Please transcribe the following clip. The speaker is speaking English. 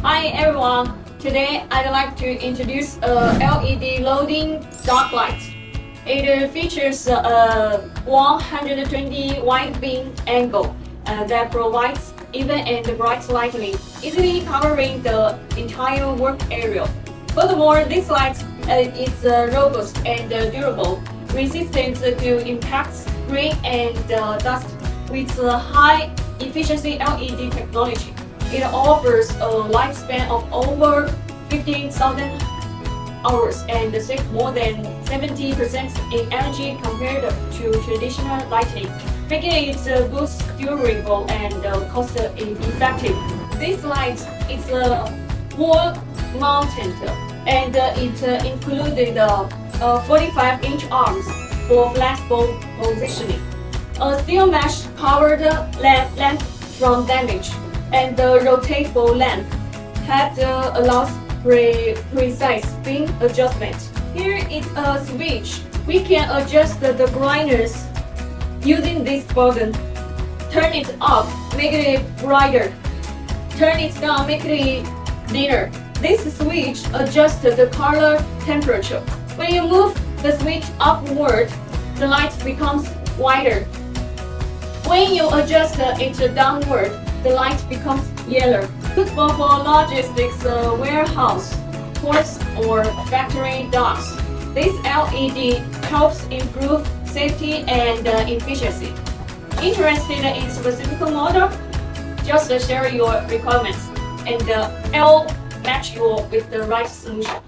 Hi everyone, today I'd like to introduce a LED loading dark light. It features a 120 wide beam angle that provides even and bright lighting, easily covering the entire work area. Furthermore, this light is robust and durable, resistant to impacts, rain and dust. With high efficiency LED technology, it offers a lifespan of over 15,000 hours and saves more than 70% in energy compared to traditional lighting, making it both durable and cost-effective. This light is wall-mounted and it included 45-inch arms for flexible positioning, a steel mesh-powered lamp from damage, and the rotatable lamp that allows precise beam adjustment. Here is a switch. We can adjust the brightness using this button. Turn it up, make it brighter. Turn it down, make it dimmer. This switch adjusts the color temperature. When you move the switch upward, the light becomes wider. When you adjust it downward, the light becomes yellow. Suitable for logistics, warehouse, ports, or factory docks. This LED helps improve safety and efficiency. Interested in specific model? Just share your requirements, and I'll match you with the right solution.